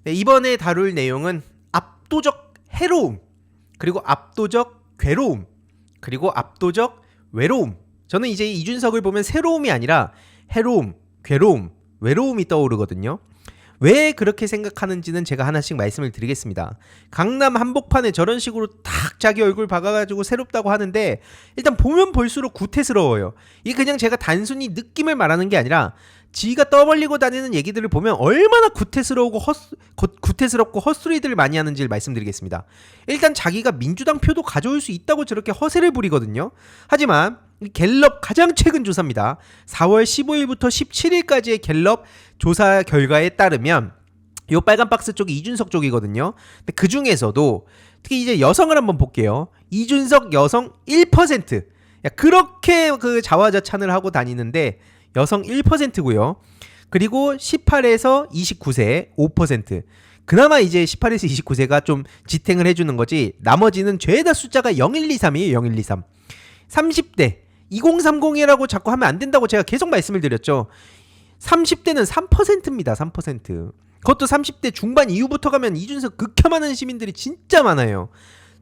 네, 이번에 다룰 내용은 압도적 해로움, 그리고 압도적 괴로움, 그리고 압도적 외로움. 저는 이제 이준석을 보면 새로움이 아니라 해로움, 괴로움, 외로움이 떠오르거든요. 왜 그렇게 생각하는지는 제가 하나씩 말씀을 드리겠습니다. 강남 한복판에 저런 식으로 딱 자기 얼굴 박아가지고 새롭다고 하는데 일단 보면 볼수록 구태스러워요. 이게 그냥 제가 단순히 느낌을 말하는 게 아니라 지가 떠벌리고 다니는 얘기들을 보면 얼마나 구태스럽고 헛소리들을 많이 하는지를 말씀드리겠습니다. 일단 자기가 민주당 표도 가져올 수 있다고 저렇게 허세를 부리거든요. 하지만 갤럽 가장 최근 조사입니다. 4월 15일부터 17일까지의 갤럽 조사 결과에 따르면 요 빨간 박스 쪽이 이준석 쪽이거든요. 근데 그 중에서도 특히 이제 여성을 한번 볼게요. 이준석 여성 1%. 그렇게 그 자화자찬을 하고 다니는데 여성 1%고요. 그리고 18에서 29세 5%. 그나마 이제 18에서 29세가 좀 지탱을 해주는 거지. 나머지는 죄다 숫자가 0123이에요. 0123. 30대 2030이라고 자꾸 하면 안 된다고 제가 계속 말씀을 드렸죠. 30대는 3%입니다. 3%. 그것도 30대 중반 이후부터 가면 이준석 극혐하는 시민들이 진짜 많아요.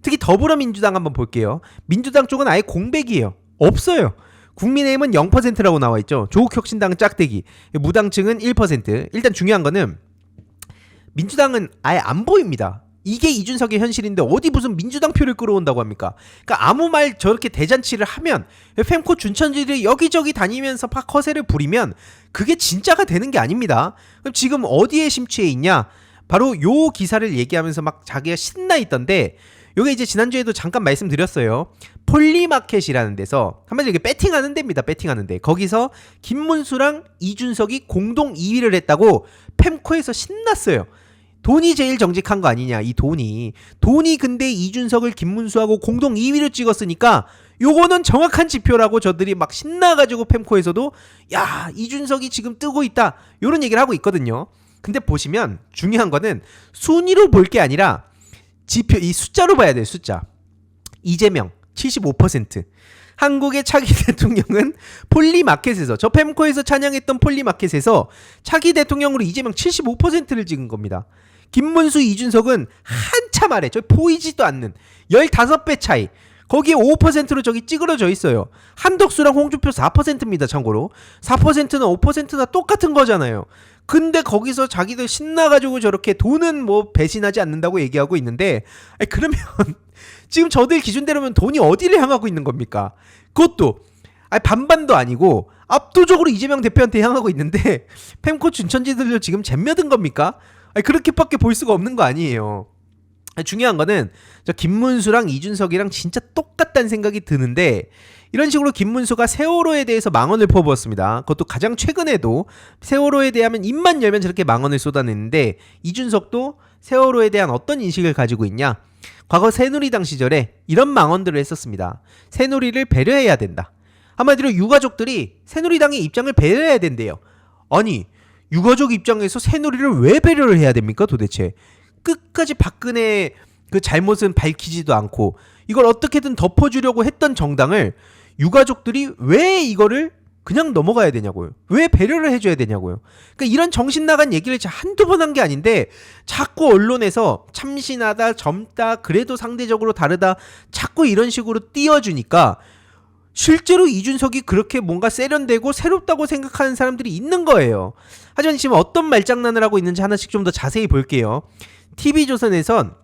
특히 더불어민주당 한번 볼게요. 민주당 쪽은 아예 공백이에요. 없어요. 국민의힘은 0%라고 나와 있죠. 조국혁신당은 짝대기, 무당층은 1%. 일단 중요한 거는 민주당은 아예 안 보입니다. 이게 이준석의 현실인데 어디 무슨 민주당 표를 끌어온다고 합니까? 그러니까 아무 말 저렇게 대잔치를 하면 fem코 준천지들이 여기저기 다니면서 막 허세를 부리면 그게 진짜가 되는 게 아닙니다. 그럼 지금 어디에 심취해 있냐? 바로 요 기사를 얘기하면서 막 자기가 신나 있던데 요게 이제 지난주에도 잠깐 말씀드렸어요. 폴리마켓이라는 데서 한마디로 이게 배팅하는 데입니다. 배팅하는 데. 거기서 김문수랑 이준석이 공동 2위를 했다고 fem코에서 신났어요. 돈이 제일 정직한 거 아니냐, 이 돈이 근데 이준석을 김문수하고 공동 2위를 찍었으니까 요거는 정확한 지표라고 저들이 막 신나가지고 fem코에서도 야, 이준석이 지금 뜨고 있다 요런 얘기를 하고 있거든요. 근데 보시면 중요한 거는 순위로 볼 게 아니라 지표, 이 숫자로 봐야 돼요. 숫자. 이재명 75%. 한국의 차기 대통령은 폴리마켓에서, 저 fem코에서 찬양했던 폴리마켓에서 차기 대통령으로 이재명 75%를 찍은 겁니다. 김문수, 이준석은 한참 아래, 저 보이지도 않는 15배 차이. 거기에 5%로 저기 찌그러져 있어요. 한덕수랑 홍준표 4%입니다. 참고로 4%나 5%나 똑같은 거잖아요. 근데 거기서 자기들 신나가지고 저렇게 돈은 뭐 배신하지 않는다고 얘기하고 있는데, 아니 그러면 지금 저들 기준대로면 돈이 어디를 향하고 있는 겁니까? 그것도 아니 반반도 아니고 압도적으로 이재명 대표한테 향하고 있는데 fem코 준천지들도 지금 잼며든 겁니까? 아니 그렇게밖에 볼 수가 없는 거 아니에요. 중요한 거는 저 김문수랑 이준석이랑 진짜 똑같다는 생각이 드는데, 이런 식으로 김문수가 세월호에 대해서 망언을 퍼부었습니다. 그것도 가장 최근에도 세월호에 대하면 입만 열면 저렇게 망언을 쏟아내는데, 이준석도 세월호에 대한 어떤 인식을 가지고 있냐, 과거 새누리당 시절에 이런 망언들을 했었습니다. 새누리를 배려해야 된다. 한마디로 유가족들이 새누리당의 입장을 배려해야 된대요. 아니 유가족 입장에서 새누리를 왜 배려를 해야 됩니까 도대체? 끝까지 박근혜의 그 잘못은 밝히지도 않고 이걸 어떻게든 덮어주려고 했던 정당을 유가족들이 왜 이거를 그냥 넘어가야 되냐고요. 왜 배려를 해줘야 되냐고요. 그러니까 이런 정신 나간 얘기를 한두 번 한 게 아닌데 자꾸 언론에서 참신하다, 젊다, 그래도 상대적으로 다르다 자꾸 이런 식으로 띄워주니까 실제로 이준석이 그렇게 뭔가 세련되고 새롭다고 생각하는 사람들이 있는 거예요. 하지만 지금 어떤 말장난을 하고 있는지 하나씩 좀 더 자세히 볼게요. TV조선에선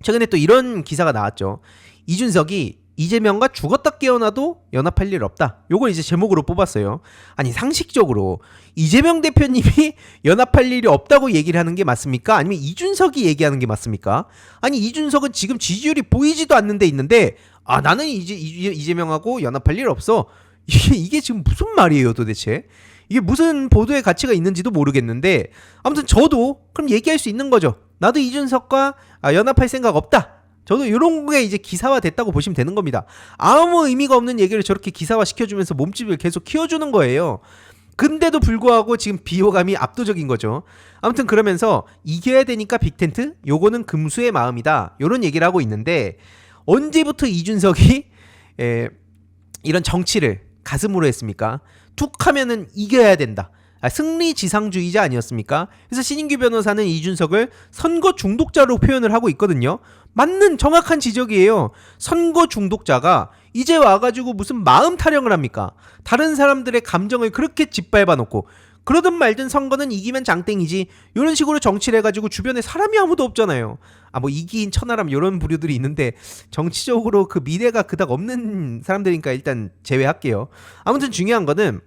최근에 또 이런 기사가 나왔죠. 이준석이 이재명과 죽었다 깨어나도 연합할 일 없다. 요걸 이제 제목으로 뽑았어요. 아니 상식적으로 이재명 대표님이 연합할 일이 없다고 얘기를 하는 게 맞습니까? 아니면 이준석이 얘기하는 게 맞습니까? 아니 이준석은 지금 지지율이 보이지도 않는 데 있는데 아 나는 이재명하고 연합할 일 없어. 이게 지금 무슨 말이에요 도대체? 이게 무슨 보도의 가치가 있는지도 모르겠는데 아무튼 저도 그럼 얘기할 수 있는 거죠. 나도 이준석과 연합할 생각 없다. 저도 이런 게 이제 기사화 됐다고 보시면 되는 겁니다. 아무 의미가 없는 얘기를 저렇게 기사화 시켜주면서 몸집을 계속 키워주는 거예요. 근데도 불구하고 지금 비호감이 압도적인 거죠. 아무튼 그러면서 이겨야 되니까 빅텐트? 요거는 금수의 마음이다. 요런 얘기를 하고 있는데 언제부터 이준석이 이런 정치를 가슴으로 했습니까? 툭 하면은 이겨야 된다. 승리지상주의자 아니었습니까? 그래서 신인규 변호사는 이준석을 선거 중독자로 표현을 하고 있거든요. 맞는 정확한 지적이에요. 선거 중독자가 이제 와가지고 무슨 마음 타령을 합니까? 다른 사람들의 감정을 그렇게 짓밟아 놓고 그러든 말든 선거는 이기면 장땡이지 이런 식으로 정치를 해가지고 주변에 사람이 아무도 없잖아요. 뭐 이기인 천하람 이런 부류들이 있는데 정치적으로 그 미래가 그닥 없는 사람들이니까 일단 제외할게요. 아무튼 중요한 거는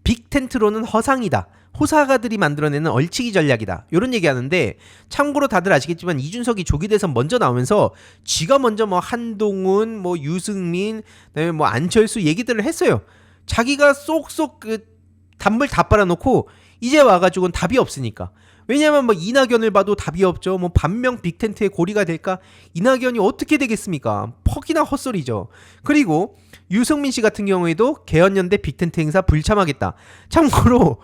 빅텐트로는 허상이다. 호사가들이 만들어내는 얼치기 전략이다. 이런 얘기하는데 참고로 다들 아시겠지만 이준석이 조기 대선 먼저 나오면서 지가 먼저 뭐 한동훈, 뭐 유승민, 그다음에 뭐 안철수 얘기들을 했어요. 자기가 쏙쏙 그 단물 다 빨아놓고 이제 와가지고는 답이 없으니까. 왜냐면 뭐 이낙연을 봐도 답이 없죠. 뭐 반명 빅텐트의 고리가 될까? 이낙연이 어떻게 되겠습니까? 퍽이나 헛소리죠. 그리고 유승민 씨 같은 경우에도 개헌연대 빅텐트 행사 불참하겠다. 참고로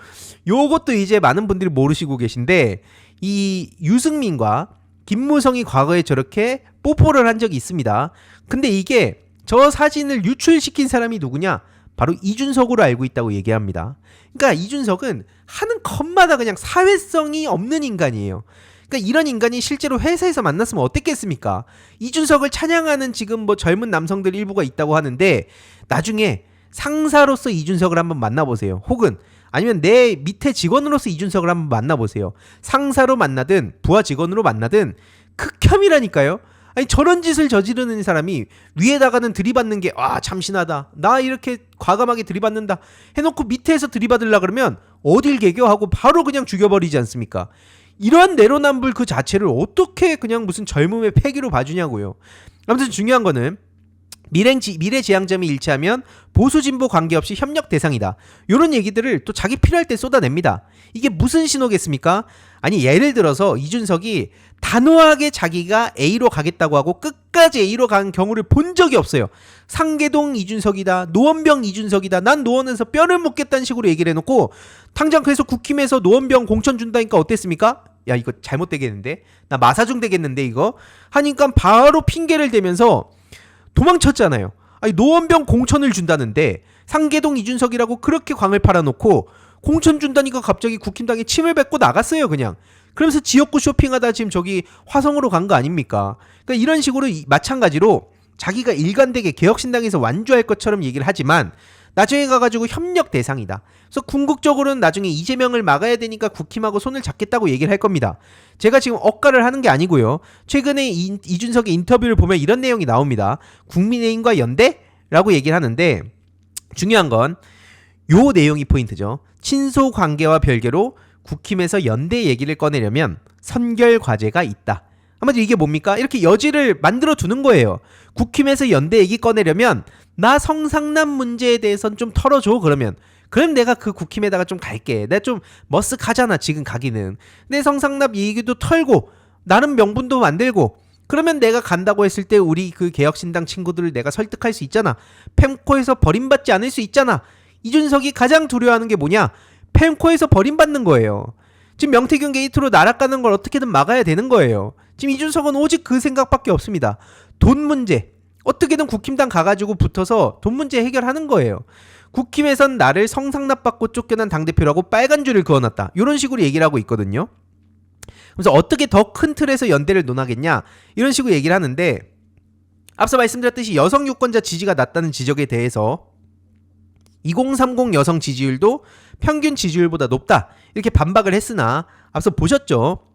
요것도 이제 많은 분들이 모르시고 계신데 이 유승민과 김무성이 과거에 저렇게 뽀뽀를 한 적이 있습니다. 근데 이게 저 사진을 유출시킨 사람이 누구냐? 바로 이준석으로 알고 있다고 얘기합니다. 그러니까 이준석은 하는 컷마다 그냥 사회성이 없는 인간이에요. 그러니까 이런 인간이 실제로 회사에서 만났으면 어땠겠습니까? 이준석을 찬양하는 지금 뭐 젊은 남성들 일부가 있다고 하는데 나중에 상사로서 이준석을 한번 만나보세요. 혹은 아니면 내 밑에 직원으로서 이준석을 한번 만나보세요. 상사로 만나든 부하 직원으로 만나든 극혐이라니까요. 아니 저런 짓을 저지르는 사람이 위에다가는 들이받는 게 참신하다. 나 이렇게 과감하게 들이받는다 해놓고 밑에서 들이받으려 그러면 어딜 개겨 하고 바로 그냥 죽여버리지 않습니까? 이러한 내로남불 그 자체를 어떻게 그냥 무슨 젊음의 패기로 봐주냐고요. 아무튼 중요한 거는 미래지향점이 일치하면 보수진보 관계없이 협력 대상이다. 이런 얘기들을 또 자기 필요할 때 쏟아냅니다. 이게 무슨 신호겠습니까? 아니 예를 들어서 이준석이 단호하게 자기가 A로 가겠다고 하고 끝까지 A로 간 경우를 본 적이 없어요. 상계동 이준석이다. 노원병 이준석이다. 난 노원에서 뼈를 묻겠다는 식으로 얘기를 해놓고 당장 그래서 국힘에서 노원병 공천 준다니까 어땠습니까? 야 이거 잘못되겠는데? 나 마사중 되겠는데 이거? 하니까 바로 핑계를 대면서 도망쳤잖아요. 아니 노원병 공천을 준다는데 상계동 이준석이라고 그렇게 광을 팔아놓고 공천 준다니까 갑자기 국힘당에 침을 뱉고 나갔어요 그냥. 그러면서 지역구 쇼핑하다 지금 저기 화성으로 간 거 아닙니까? 그러니까 이런 식으로 마찬가지로 자기가 일관되게 개혁신당에서 완주할 것처럼 얘기를 하지만 나중에 가가지고 협력 대상이다. 그래서 궁극적으로는 나중에 이재명을 막아야 되니까 국힘하고 손을 잡겠다고 얘기를 할 겁니다. 제가 지금 억가를 하는 게 아니고요. 최근에 이준석의 인터뷰를 보면 이런 내용이 나옵니다. 국민의힘과 연대라고 얘기를 하는데 중요한 건 요 내용이 포인트죠. 친소 관계와 별개로 국힘에서 연대 얘기를 꺼내려면 선결 과제가 있다. 한마디로 이게 뭡니까? 이렇게 여지를 만들어 두는 거예요. 국힘에서 연대 얘기 꺼내려면 나 성상남 문제에 대해서는 좀 털어줘 그러면 내가 그 국힘에다가 좀 갈게. 내가 좀 머쓱하잖아 지금 가기는. 내 성상납 얘기도 털고 나름 명분도 만들고 그러면 내가 간다고 했을 때 우리 그 개혁신당 친구들을 내가 설득할 수 있잖아. 펜코에서 버림받지 않을 수 있잖아. 이준석이 가장 두려워하는 게 뭐냐? 펜코에서 버림받는 거예요. 지금 명태균 게이트로 날아가는 걸 어떻게든 막아야 되는 거예요. 지금 이준석은 오직 그 생각밖에 없습니다. 돈 문제. 어떻게든 국힘당 가가지고 붙어서 돈 문제 해결하는 거예요. 국힘에선 나를 성상납받고 쫓겨난 당대표라고 빨간 줄을 그어놨다. 이런 식으로 얘기를 하고 있거든요. 그래서 어떻게 더 큰 틀에서 연대를 논하겠냐 이런 식으로 얘기를 하는데 앞서 말씀드렸듯이 여성 유권자 지지가 낮다는 지적에 대해서 2030 여성 지지율도 평균 지지율보다 높다 이렇게 반박을 했으나 앞서 보셨죠?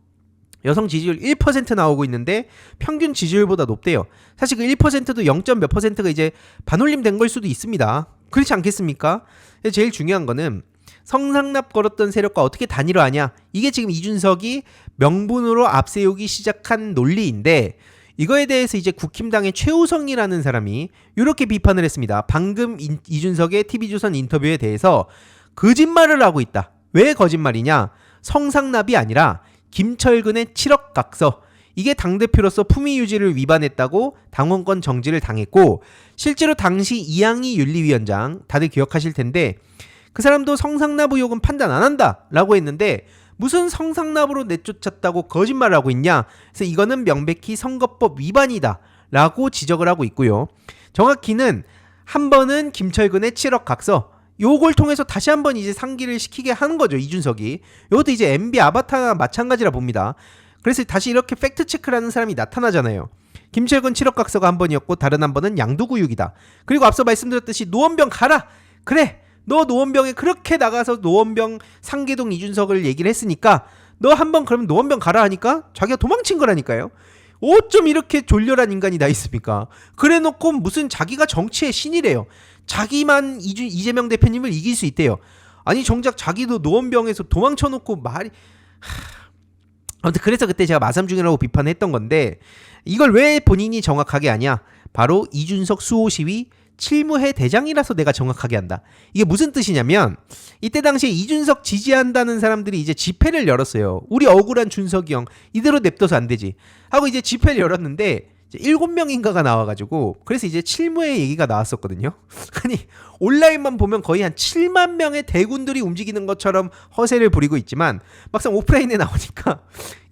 여성 지지율 1% 나오고 있는데 평균 지지율보다 높대요. 사실 그 1%도 0. 몇 %가 이제 반올림 된 걸 수도 있습니다. 그렇지 않겠습니까? 제일 중요한 거는 성상납 걸었던 세력과 어떻게 단일화하냐 이게 지금 이준석이 명분으로 앞세우기 시작한 논리인데 이거에 대해서 이제 국힘당의 최우성이라는 사람이 이렇게 비판을 했습니다. 방금 이준석의 TV조선 인터뷰에 대해서 거짓말을 하고 있다. 왜 거짓말이냐? 성상납이 아니라 김철근의 7억 각서 이게 당대표로서 품위 유지를 위반했다고 당원권 정지를 당했고 실제로 당시 이양희 윤리위원장 다들 기억하실 텐데 그 사람도 성상납 의혹은 판단 안 한다 라고 했는데 무슨 성상납으로 내쫓았다고 거짓말을 하고 있냐. 그래서 이거는 명백히 선거법 위반이다 라고 지적을 하고 있고요. 정확히는 한 번은 김철근의 7억 각서 요걸 통해서 다시 한번 이제 상기를 시키게 하는 거죠, 이준석이. 이것도 이제 MB 아바타나 마찬가지라 봅니다. 그래서 다시 이렇게 팩트 체크라는 사람이 나타나잖아요. 김철근 7억 각서가 한 번이었고 다른 한 번은 양도구육이다. 그리고 앞서 말씀드렸듯이 노원병 가라. 그래, 너 노원병에 그렇게 나가서 노원병 상계동 이준석을 얘기를 했으니까 너 한번 그러면 노원병 가라 하니까 자기가 도망친 거라니까요. 어쩜 이렇게 졸렬한 인간이 다 있습니까? 그래놓고 무슨 자기가 정치의 신이래요. 자기만 이재명 대표님을 이길 수 있대요. 아니 정작 자기도 노원병에서 도망쳐놓고 말이... 아무튼 그래서 그때 제가 마삼중이라고 비판했던 건데 이걸 왜 본인이 정확하게 하냐? 바로 이준석 수호 시위 칠무회 대장이라서 내가 정확하게 한다. 이게 무슨 뜻이냐면 이때 당시에 이준석 지지한다는 사람들이 이제 집회를 열었어요. 우리 억울한 준석이 형 이대로 냅둬서 안 되지 하고 이제 집회를 열었는데 7명인가가 나와가지고 그래서 이제 칠무회 얘기가 나왔었거든요. 아니 온라인만 보면 거의 한 7만 명의 대군들이 움직이는 것처럼 허세를 부리고 있지만 막상 오프라인에 나오니까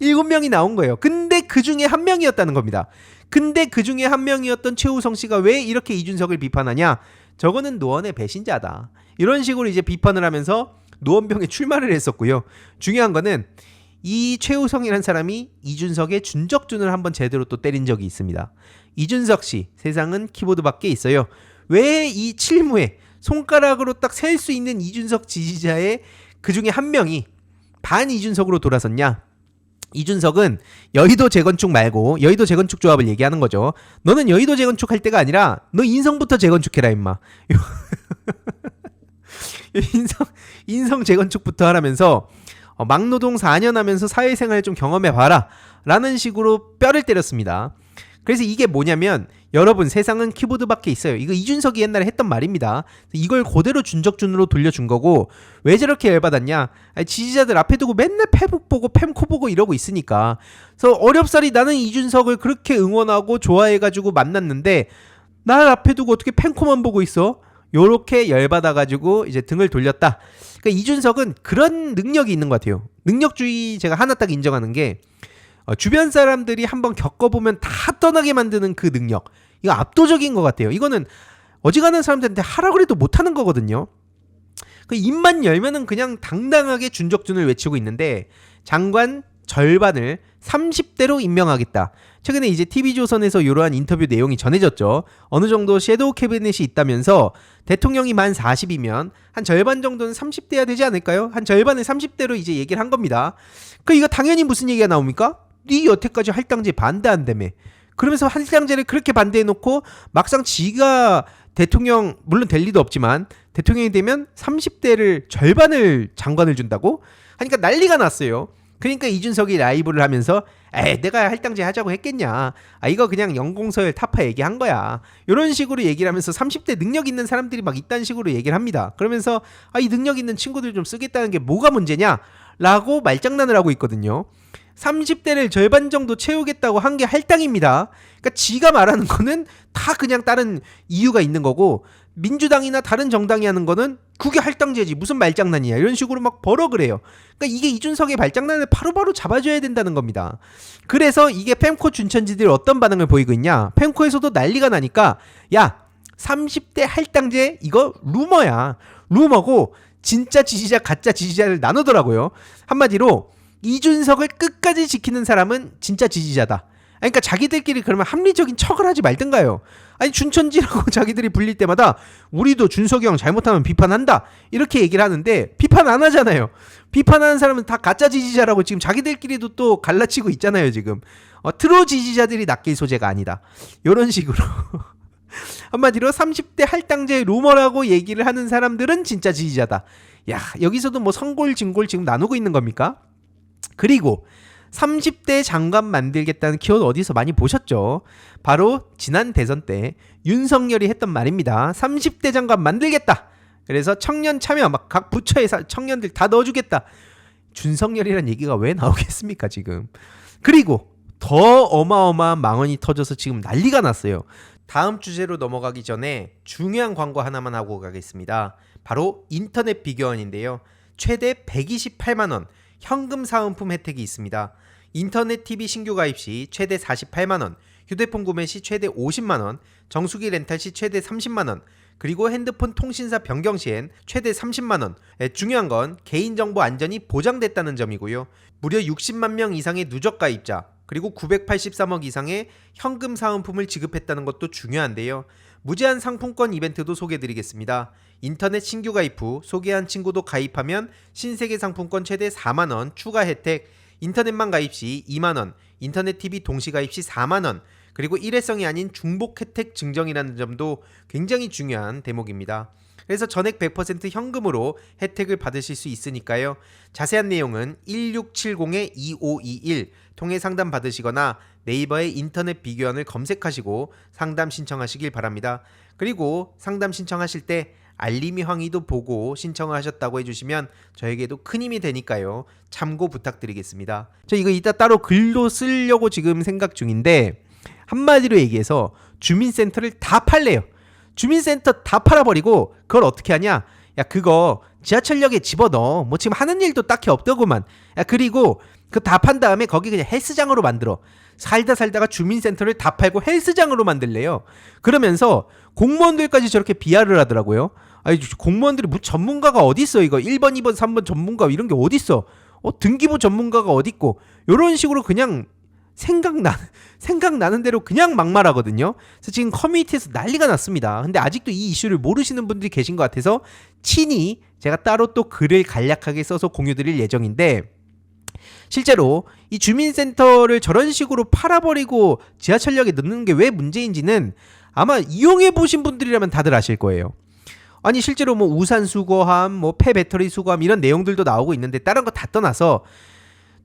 7명이 나온 거예요. 근데 그 중에 한 명이었다는 겁니다. 근데 그 중에 한 명이었던 최우성 씨가 왜 이렇게 이준석을 비판하냐? 저거는 노원의 배신자다. 이런 식으로 이제 비판을 하면서 노원병에 출마를 했었고요. 중요한 거는 이 최우성이라는 사람이 이준석의 준적준을 한번 제대로 또 때린 적이 있습니다. 이준석 씨 세상은 키보드밖에 있어요. 왜 이 칠무에 손가락으로 딱 셀 수 있는 이준석 지지자의 그 중에 한 명이 반 이준석으로 돌아섰냐? 이준석은 여의도 재건축 말고 여의도 재건축 조합을 얘기하는 거죠. 너는 여의도 재건축 할 때가 아니라 너 인성부터 재건축해라 임마. 인성 재건축부터 하라면서 막노동 4년 하면서 사회생활 좀 경험해봐라 라는 식으로 뼈를 때렸습니다. 그래서 이게 뭐냐면 여러분 세상은 키보드밖에 있어요. 이거 이준석이 옛날에 했던 말입니다. 이걸 그대로 준적준으로 돌려준 거고 왜 저렇게 열받았냐? 아니, 지지자들 앞에 두고 맨날 페북 보고 팸코 보고 이러고 있으니까. 그래서 어렵사리 나는 이준석을 그렇게 응원하고 좋아해가지고 만났는데 날 앞에 두고 어떻게 팸코만 보고 있어? 요렇게 열받아가지고 이제 등을 돌렸다. 그러니까 이준석은 그런 능력이 있는 것 같아요. 능력주의 제가 하나 딱 인정하는 게 주변 사람들이 한번 겪어보면 다 떠나게 만드는 그 능력. 이거 압도적인 것 같아요. 이거는 어지간한 사람들한테 하라고 해도 못하는 거거든요. 그 입만 열면은 그냥 당당하게 준적준을 외치고 있는데 장관 절반을 30대로 임명하겠다. 최근에 이제 TV조선에서 이러한 인터뷰 내용이 전해졌죠. 어느 정도 섀도우 캐비넷이 있다면서 대통령이 만 40이면 한 절반 정도는 30대야 되지 않을까요? 한 절반을 30대로 이제 얘기를 한 겁니다. 이거 당연히 무슨 얘기가 나옵니까? 네 여태까지 할당제 반대한다며. 그러면서 할당제를 그렇게 반대해놓고 막상 지가 대통령 물론 될 리도 없지만 대통령이 되면 30대를 절반을 장관을 준다고? 하니까 난리가 났어요. 그러니까 이준석이 라이브를 하면서 내가 할당제 하자고 했겠냐. 이거 그냥 연공서열 타파 얘기한 거야. 이런 식으로 얘기를 하면서 30대 능력 있는 사람들이 막 이딴 식으로 얘기를 합니다. 그러면서 이 능력 있는 친구들 좀 쓰겠다는 게 뭐가 문제냐? 라고 말장난을 하고 있거든요. 30대를 절반 정도 채우겠다고 한 게 할당입니다. 그러니까 지가 말하는 거는 다 그냥 다른 이유가 있는 거고 민주당이나 다른 정당이 하는 거는 그게 할당제지 무슨 말장난이야 이런 식으로 막 버럭을 해요. 그러니까 이게 이준석의 말장난을 바로바로 잡아줘야 된다는 겁니다. 그래서 이게 팸코 준천지들이 어떤 반응을 보이고 있냐. 팸코에서도 난리가 나니까 야 30대 할당제 이거 루머야. 루머고 진짜 지지자 가짜 지지자를 나누더라고요. 한마디로 이준석을 끝까지 지키는 사람은 진짜 지지자다. 그러니까 자기들끼리 그러면 합리적인 척을 하지 말든가요. 아니 준천지라고 자기들이 불릴 때마다 우리도 준석이 형 잘못하면 비판한다 이렇게 얘기를 하는데 비판 안 하잖아요. 비판하는 사람은 다 가짜 지지자라고 지금 자기들끼리도 또 갈라치고 있잖아요. 지금 트로 지지자들이 낚일 소재가 아니다 이런 식으로 한마디로 30대 할당제 루머라고 얘기를 하는 사람들은 진짜 지지자다. 야 여기서도 뭐 성골 진골 지금 나누고 있는 겁니까? 그리고 30대 장관 만들겠다는 키워드 어디서 많이 보셨죠? 바로 지난 대선 때 윤석열이 했던 말입니다. 30대 장관 만들겠다. 그래서 청년 참여 막 각 부처에 청년들 다 넣어주겠다. 준석열이란 얘기가 왜 나오겠습니까 지금. 그리고 더 어마어마한 망언이 터져서 지금 난리가 났어요. 다음 주제로 넘어가기 전에 중요한 광고 하나만 하고 가겠습니다. 바로 인터넷 비교원인데요. 최대 128만원 현금 사은품 혜택이 있습니다. 인터넷 TV 신규 가입 시 최대 48만원, 휴대폰 구매 시 최대 50만원, 정수기 렌탈 시 최대 30만원, 그리고 핸드폰 통신사 변경 시엔 최대 30만 원. 중요한 건 개인정보 안전이 보장됐다는 점이고요. 무려 60만 명 이상의 누적 가입자, 그리고 983억 이상의 현금 사은품을 지급했다는 것도 중요한데요. 무제한 상품권 이벤트도 소개해드리겠습니다. 인터넷 신규 가입 후 소개한 친구도 가입하면 신세계 상품권 최대 4만원 추가 혜택, 인터넷만 가입 시 2만원, 인터넷 TV 동시 가입 시 4만원, 그리고 일회성이 아닌 중복 혜택 증정이라는 점도 굉장히 중요한 대목입니다. 그래서 전액 100% 현금으로 혜택을 받으실 수 있으니까요. 자세한 내용은 1670-2521 통해 상담 받으시거나 네이버에 인터넷 비교원을 검색하시고 상담 신청하시길 바랍니다. 그리고 상담 신청하실 때 알림이 황의도 보고 신청을 하셨다고 해주시면 저에게도 큰 힘이 되니까요. 참고 부탁드리겠습니다. 저 이거 이따 따로 글로 쓰려고 지금 생각 중인데, 한마디로 얘기해서 주민센터를 다 팔래요. 주민센터 다 팔아버리고 그걸 어떻게 하냐? 야, 그거 지하철역에 집어넣어. 뭐 지금 하는 일도 딱히 없더구만. 야, 그리고 그 다 판 다음에 거기 그냥 헬스장으로 만들어. 살다가 주민센터를 다 팔고 헬스장으로 만들래요. 그러면서 공무원들까지 저렇게 비하를 하더라고요. 아니, 공무원들이 뭐 전문가가 어딨어. 이거 1번 2번 3번 전문가 이런 게 어딨어. 등기부 전문가가 어딨고, 요런 식으로 그냥 생각나는 대로 그냥 막말하거든요. 그래서 지금 커뮤니티에서 난리가 났습니다. 근데 아직도 이 이슈를 모르시는 분들이 계신 것 같아서 친히 제가 따로 또 글을 간략하게 써서 공유드릴 예정인데, 실제로 이 주민센터를 저런 식으로 팔아버리고 지하철역에 넣는 게 왜 문제인지는 아마 이용해 보신 분들이라면 다들 아실 거예요. 아니, 실제로 뭐 우산 수거함, 뭐 폐배터리 수거함 이런 내용들도 나오고 있는데, 다른 거 다 떠나서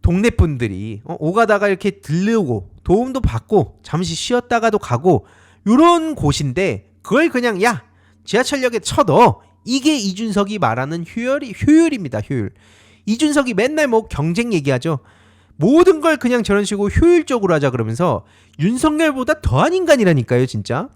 동네 분들이 오가다가 이렇게 들르고 도움도 받고 잠시 쉬었다가도 가고 요런 곳인데, 그걸 그냥 야 지하철역에 쳐넣어. 이게 이준석이 말하는 효율입니다. 효율. 이준석이 맨날 뭐 경쟁 얘기하죠. 모든 걸 그냥 저런 식으로 효율적으로 하자 그러면서 윤석열보다 더한 인간이라니까요. 진짜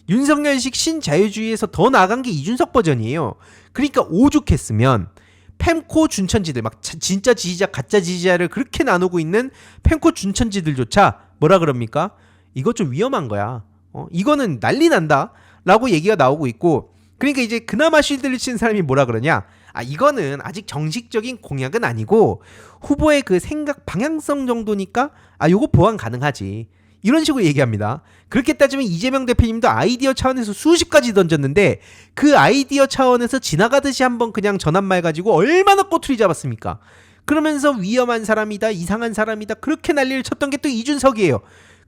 윤석열식 신자유주의에서 더 나아간 게 이준석 버전이에요. 그러니까 오죽했으면 펜코 준천지들, 막 진짜 지지자 가짜 지지자를 그렇게 나누고 있는 펜코 준천지들조차 뭐라 그럽니까? 이거 좀 위험한 거야. 이거는 난리 난다 라고 얘기가 나오고 있고, 그러니까 이제 그나마 실드를 치는 사람이 뭐라 그러냐, 이거는 아직 정식적인 공약은 아니고 후보의 그 생각 방향성 정도니까 요거 보완 가능하지, 이런 식으로 얘기합니다. 그렇게 따지면 이재명 대표님도 아이디어 차원에서 수십 가지 던졌는데, 그 아이디어 차원에서 지나가듯이 한번 그냥 전환말 가지고 얼마나 꼬투리 잡았습니까? 그러면서 위험한 사람이다, 이상한 사람이다, 그렇게 난리를 쳤던 게 또 이준석이에요.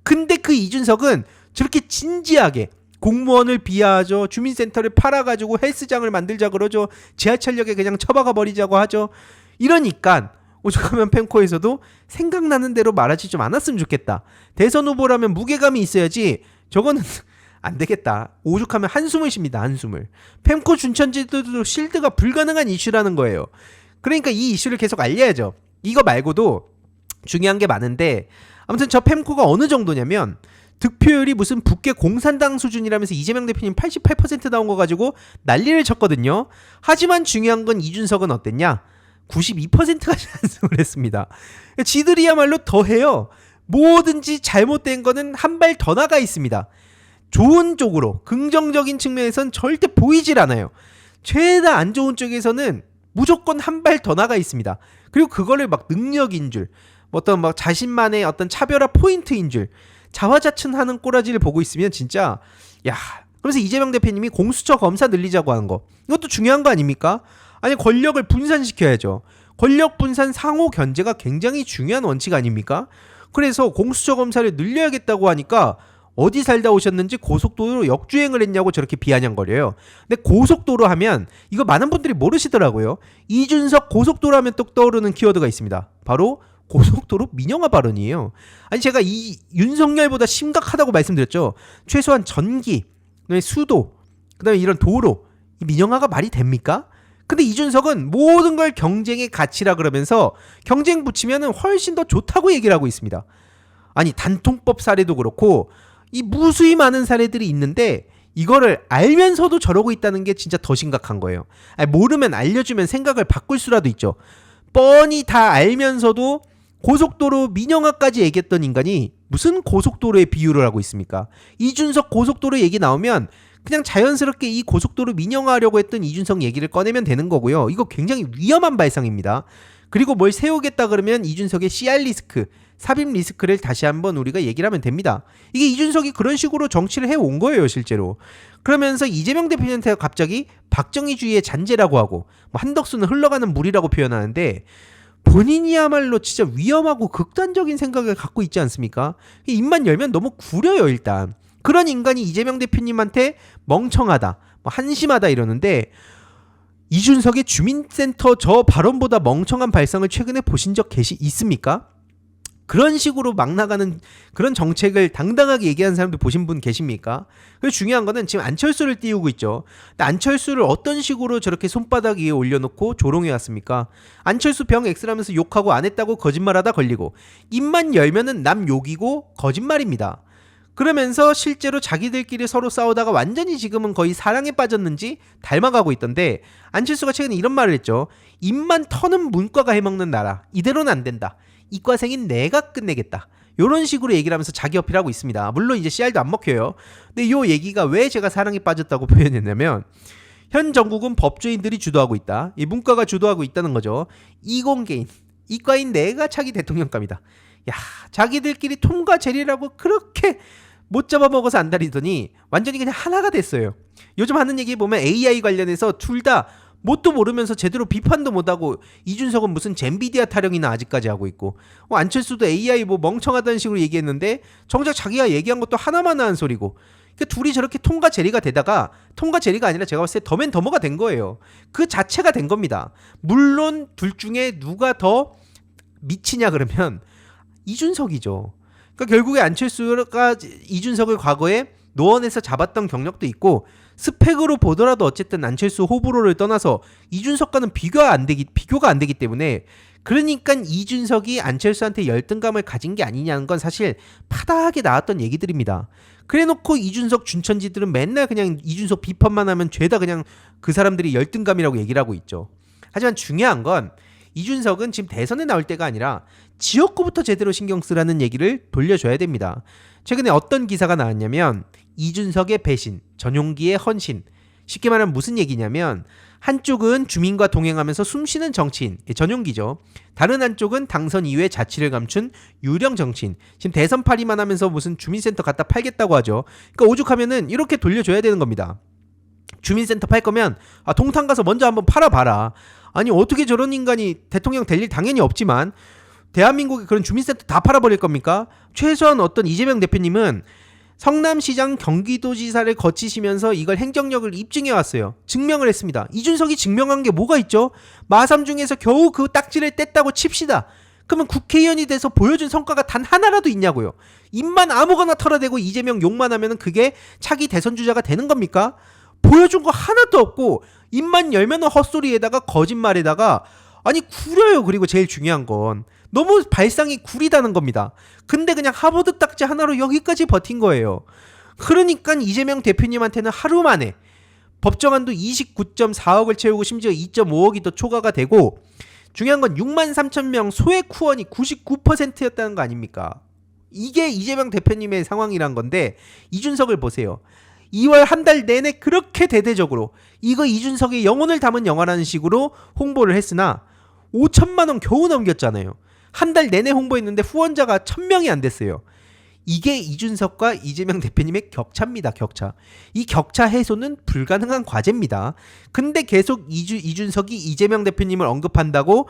근데 그 이준석은 저렇게 진지하게 공무원을 비하하죠. 주민센터를 팔아가지고 헬스장을 만들자 그러죠. 지하철역에 그냥 처박아 버리자고 하죠. 이러니까 오죽하면 펜코에서도 생각나는 대로 말하지 좀 않았으면 좋겠다. 대선 후보라면 무게감이 있어야지 저거는 안 되겠다. 오죽하면 한숨을 쉽니다. 한숨을. 펜코 준천지들도 실드가 불가능한 이슈라는 거예요. 그러니까 이 이슈를 계속 알려야죠. 이거 말고도 중요한 게 많은데, 아무튼 저 펜코가 어느 정도냐면 득표율이 무슨 북계 공산당 수준이라면서 이재명 대표님 88% 나온 거 가지고 난리를 쳤거든요. 하지만 중요한 건 이준석은 어땠냐? 92%까지 안승을 했습니다. 지들이야말로 더해요. 뭐든지 잘못된 거는 한 발 더 나가 있습니다. 좋은 쪽으로, 긍정적인 측면에선 절대 보이질 않아요. 죄다 안 좋은 쪽에서는 무조건 한 발 더 나가 있습니다. 그리고 그거를 막 능력인 줄, 어떤 막 자신만의 어떤 차별화 포인트인 줄 자화자찬하는 꼬라지를 보고 있으면 진짜 야. 그래서 이재명 대표님이 공수처 검사 늘리자고 하는 거, 이것도 중요한 거 아닙니까? 아니, 권력을 분산시켜야죠. 권력 분산 상호 견제가 굉장히 중요한 원칙 아닙니까? 그래서 공수처 검사를 늘려야겠다고 하니까 어디 살다 오셨는지 고속도로 역주행을 했냐고 저렇게 비아냥거려요. 근데 고속도로 하면 이거 많은 분들이 모르시더라고요. 이준석 고속도로 하면 또 떠오르는 키워드가 있습니다. 바로 고속도로 민영화 발언이에요. 아니, 제가 이 윤석열보다 심각하다고 말씀드렸죠. 최소한 전기, 수도, 그다음에 이런 도로, 이 민영화가 말이 됩니까? 근데 이준석은 모든 걸 경쟁의 가치라 그러면서 경쟁 붙이면은 훨씬 더 좋다고 얘기를 하고 있습니다. 아니, 단통법 사례도 그렇고 이 무수히 많은 사례들이 있는데 이거를 알면서도 저러고 있다는 게 진짜 더 심각한 거예요. 아니, 모르면 알려주면 생각을 바꿀 수라도 있죠. 뻔히 다 알면서도 고속도로 민영화까지 얘기했던 인간이 무슨 고속도로에 비유를 하고 있습니까? 이준석 고속도로 얘기 나오면 그냥 자연스럽게 이 고속도로 민영화하려고 했던 이준석 얘기를 꺼내면 되는 거고요. 이거 굉장히 위험한 발상입니다. 그리고 뭘 세우겠다 그러면 이준석의 CR 리스크, 삽입 리스크를 다시 한번 우리가 얘기를 하면 됩니다. 이게 이준석이 그런 식으로 정치를 해온 거예요, 실제로. 그러면서 이재명 대표한테 갑자기 박정희주의의 잔재라고 하고 한덕수는 흘러가는 물이라고 표현하는데 본인이야말로 진짜 위험하고 극단적인 생각을 갖고 있지 않습니까? 입만 열면 너무 구려요, 일단. 그런 인간이 이재명 대표님한테 멍청하다, 한심하다 이러는데 이준석의 주민센터 저 발언보다 멍청한 발상을 최근에 보신 적 있습니까? 그런 식으로 막 나가는 그런 정책을 당당하게 얘기하는 사람들 보신 분 계십니까? 그리고 중요한 거는 지금 안철수를 띄우고 있죠. 근데 안철수를 어떤 식으로 저렇게 손바닥 위에 올려놓고 조롱해 왔습니까? 안철수 병 X라면서 욕하고 안 했다고 거짓말하다 걸리고 입만 열면은 남 욕이고 거짓말입니다. 그러면서 실제로 자기들끼리 서로 싸우다가 완전히 지금은 거의 사랑에 빠졌는지 닮아가고 있던데 안철수가 최근에 이런 말을 했죠. 입만 터는 문과가 해먹는 나라. 이대로는 안 된다. 이과생인 내가 끝내겠다. 이런 식으로 얘기를 하면서 자기 어필하고 있습니다. 물론 이제 CR도 안 먹혀요. 근데 이 얘기가 왜 제가 사랑에 빠졌다고 표현했냐면 현 정국은 법조인들이 주도하고 있다. 이 문과가 주도하고 있다는 거죠. 이공계인, 이과인 내가 차기 대통령감이다. 야, 자기들끼리 통과 제리라고 그렇게 못 잡아먹어서 안달이더니 완전히 그냥 하나가 됐어요. 요즘 하는 얘기 보면 AI 관련해서 둘 다 뭣도 모르면서 제대로 비판도 못하고 이준석은 무슨 젠비디아 타령이나 아직까지 하고 있고 안철수도 AI 뭐 멍청하다는 식으로 얘기했는데 정작 자기가 얘기한 것도 하나만 한 소리고 그러니까 둘이 저렇게 통과 제리가 되다가 통과 제리가 아니라 제가 봤을 때 더맨 더머가 된 거예요. 그 자체가 된 겁니다. 물론 둘 중에 누가 더 미치냐 그러면 이준석이죠. 그러니까 결국에 안철수가 이준석을 과거에 노원에서 잡았던 경력도 있고 스펙으로 보더라도 어쨌든 안철수 호불호를 떠나서 이준석과는 비교가 안 되기 때문에 그러니까 이준석이 안철수한테 열등감을 가진 게 아니냐는 건 사실 파다하게 나왔던 얘기들입니다. 그래놓고 이준석 준천지들은 맨날 그냥 이준석 비판만 하면 죄다 그냥 그 사람들이 열등감이라고 얘기를 하고 있죠. 하지만 중요한 건 이준석은 지금 대선에 나올 때가 아니라 지역구부터 제대로 신경 쓰라는 얘기를 돌려줘야 됩니다. 최근에 어떤 기사가 나왔냐면 이준석의 배신, 전용기의 헌신. 쉽게 말하면 무슨 얘기냐면 한쪽은 주민과 동행하면서 숨쉬는 정치인, 전용기죠. 다른 한쪽은 당선 이후에 자치를 감춘 유령 정치인. 지금 대선 파리만 하면서 무슨 주민센터 갖다 팔겠다고 하죠. 그러니까 오죽하면은 이렇게 돌려줘야 되는 겁니다. 주민센터 팔 거면 동탄 가서 먼저 한번 팔아봐라. 아니 어떻게 저런 인간이 대통령 될 일 당연히 없지만 대한민국에 그런 주민센터 다 팔아버릴 겁니까? 최소한 어떤 이재명 대표님은 성남시장 경기도지사를 거치시면서 이걸 행정력을 입증해 왔어요. 증명을 했습니다. 이준석이 증명한 게 뭐가 있죠? 마삼 중에서 겨우 그 딱지를 뗐다고 칩시다. 그러면 국회의원이 돼서 보여준 성과가 단 하나라도 있냐고요. 입만 아무거나 털어대고 이재명 욕만 하면 그게 차기 대선 주자가 되는 겁니까? 보여준 거 하나도 없고 입만 열면 헛소리에다가 거짓말에다가 아니 구려요. 그리고 제일 중요한 건 너무 발상이 구리다는 겁니다. 근데 그냥 하버드 딱지 하나로 여기까지 버틴 거예요. 그러니까 이재명 대표님한테는 하루 만에 법정안도 29.4억을 채우고 심지어 2.5억이 더 초과가 되고 중요한 건 6만 3천 명 소액 후원이 99%였다는 거 아닙니까? 이게 이재명 대표님의 상황이란 건데 이준석을 보세요. 2월 한 달 내내 그렇게 대대적으로 이거 이준석의 영혼을 담은 영화라는 식으로 홍보를 했으나 5천만 원 겨우 넘겼잖아요. 한 달 내내 홍보했는데 후원자가 1,000명이 안 됐어요. 이게 이준석과 이재명 대표님의 격차입니다. 격차. 이 격차 해소는 불가능한 과제입니다. 근데 계속 이준석이 이재명 대표님을 언급한다고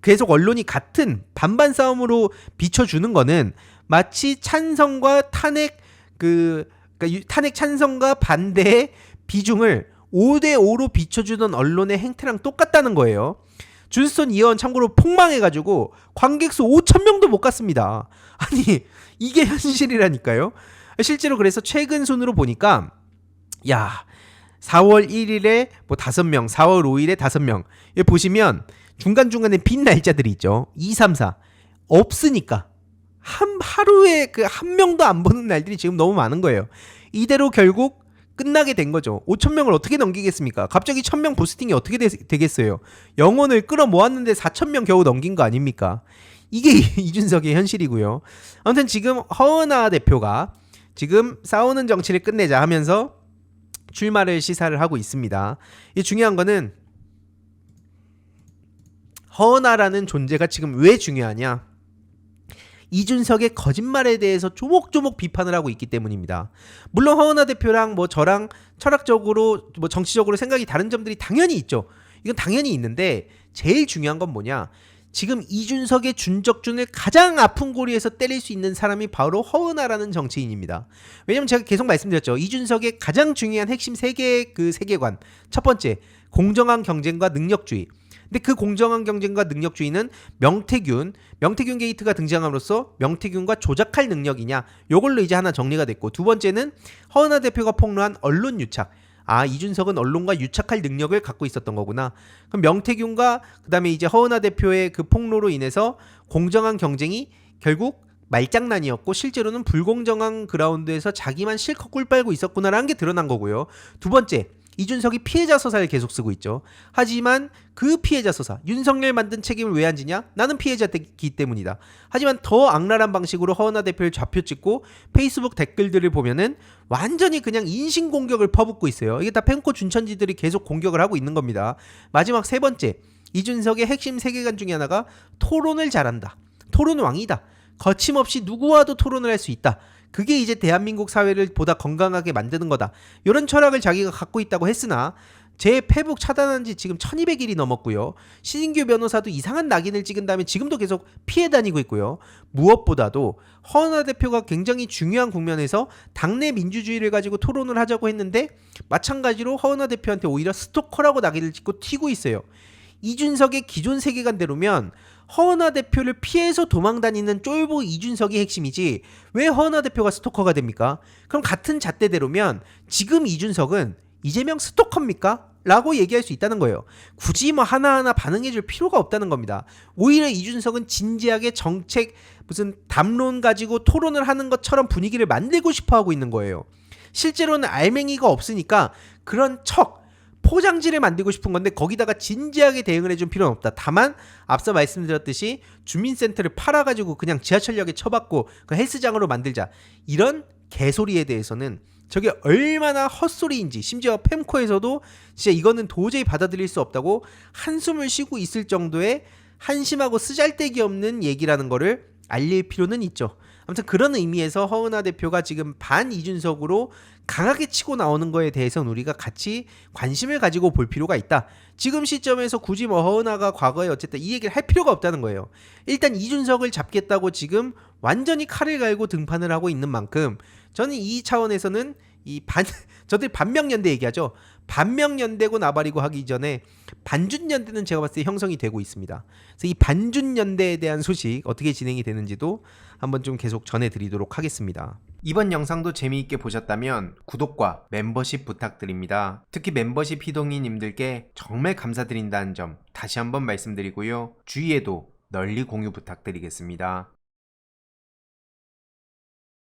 계속 언론이 같은 반반 싸움으로 비춰주는 거는 마치 찬성과 탄핵 그러니까 탄핵 찬성과 반대의 비중을 5대5로 비춰주던 언론의 행태랑 똑같다는 거예요. 준스톤 이원 참고로 폭망해가지고 관객수 5,000명도 못 갔습니다. 아니 이게 현실이라니까요. 실제로 그래서 최근 순으로 보니까 4월 1일에 뭐 5명, 4월 5일에 5명 여기 보시면 중간중간에 빈 날짜들이 있죠. 2, 3, 4 없으니까 하루에 그 한 명도 안 보는 날들이 지금 너무 많은 거예요. 이대로 결국 끝나게 된 거죠. 5,000명을 어떻게 넘기겠습니까? 갑자기 1,000명 부스팅이 어떻게 되겠어요? 영혼을 끌어모았는데 4,000명 겨우 넘긴 거 아닙니까? 이게 이준석의 현실이고요. 아무튼 지금 허은하 대표가 지금 싸우는 정치를 끝내자 하면서 출마를 시사를 하고 있습니다. 이 중요한 거는 허은하라는 존재가 지금 왜 중요하냐? 이준석의 거짓말에 대해서 조목조목 비판을 하고 있기 때문입니다. 물론 허은하 대표랑 뭐 저랑 철학적으로 뭐 정치적으로 생각이 다른 점들이 당연히 있죠. 이건 당연히 있는데 제일 중요한 건 뭐냐? 지금 이준석의 준적준을 가장 아픈 고리에서 때릴 수 있는 사람이 바로 허은하라는 정치인입니다. 왜냐면 제가 계속 말씀드렸죠. 이준석의 가장 중요한 핵심 세 개의 그 세계관. 첫 번째, 공정한 경쟁과 능력주의. 근데 그 공정한 경쟁과 능력주의는 명태균 게이트가 등장함으로써 명태균과 조작할 능력이냐, 요걸로 이제 하나 정리가 됐고, 두 번째는 허은하 대표가 폭로한 언론 유착. 아, 이준석은 언론과 유착할 능력을 갖고 있었던 거구나. 그럼 명태균과 그다음에 이제 허은하 대표의 그 폭로로 인해서 공정한 경쟁이 결국 말장난이었고 실제로는 불공정한 그라운드에서 자기만 실컷 꿀 빨고 있었구나라는 게 드러난 거고요. 두 번째, 이준석이 피해자 서사를 계속 쓰고 있죠. 하지만 그 피해자 서사, 윤석열 만든 책임을 왜 안 지냐? 나는 피해자이기 때문이다. 하지만 더 악랄한 방식으로 허은하 대표를 좌표 찍고 페이스북 댓글들을 보면은 완전히 그냥 인신공격을 퍼붓고 있어요. 이게 다 펜코 준천지들이 계속 공격을 하고 있는 겁니다. 마지막 세 번째, 이준석의 핵심 세계관 중에 하나가 토론을 잘한다. 토론 왕이다. 거침없이 누구와도 토론을 할 수 있다. 그게 이제 대한민국 사회를 보다 건강하게 만드는 거다. 이런 철학을 자기가 갖고 있다고 했으나 제 페북 차단한 지 지금 1200일이 넘었고요. 신인규 변호사도 이상한 낙인을 찍은 다음에 지금도 계속 피해 다니고 있고요. 무엇보다도 허은하 대표가 굉장히 중요한 국면에서 당내 민주주의를 가지고 토론을 하자고 했는데 마찬가지로 허은하 대표한테 오히려 스토커라고 낙인을 찍고 튀고 있어요. 이준석의 기존 세계관대로면 허은하 대표를 피해서 도망다니는 쫄보 이준석이 핵심이지 왜 허은하 대표가 스토커가 됩니까? 그럼 같은 잣대대로면 지금 이준석은 이재명 스토커입니까? 라고 얘기할 수 있다는 거예요. 굳이 뭐 하나하나 반응해줄 필요가 없다는 겁니다. 오히려 이준석은 진지하게 정책 무슨 담론 가지고 토론을 하는 것처럼 분위기를 만들고 싶어 하고 있는 거예요. 실제로는 알맹이가 없으니까 그런 포장지를 만들고 싶은 건데 거기다가 진지하게 대응을 해줄 필요는 없다. 다만 앞서 말씀드렸듯이 주민센터를 팔아가지고 그냥 지하철역에 쳐박고 그 헬스장으로 만들자. 이런 개소리에 대해서는 저게 얼마나 헛소리인지, 심지어 펜코에서도 진짜 이거는 도저히 받아들일 수 없다고 한숨을 쉬고 있을 정도의 한심하고 쓰잘데기 없는 얘기라는 거를 알릴 필요는 있죠. 아무튼 그런 의미에서 허은하 대표가 지금 반 이준석으로 강하게 치고 나오는 거에 대해서는 우리가 같이 관심을 가지고 볼 필요가 있다. 지금 시점에서 굳이 뭐 허은하가 과거에 어쨌든 이 얘기를 할 필요가 없다는 거예요. 일단 이준석을 잡겠다고 지금 완전히 칼을 갈고 등판을 하고 있는 만큼 저는 이 차원에서는 저들 반명연대 얘기하죠. 반명연대고 나발이고 하기 전에 반준연대는 제가 봤을 때 형성이 되고 있습니다. 그래서 이 반준연대에 대한 소식 어떻게 진행이 되는지도 한번 좀 계속 전해드리도록 하겠습니다. 이번 영상도 재미있게 보셨다면 구독과 멤버십 부탁드립니다. 특히 멤버십 희동이님들께 정말 감사드린다는 점 다시 한번 말씀드리고요. 주위에도 널리 공유 부탁드리겠습니다.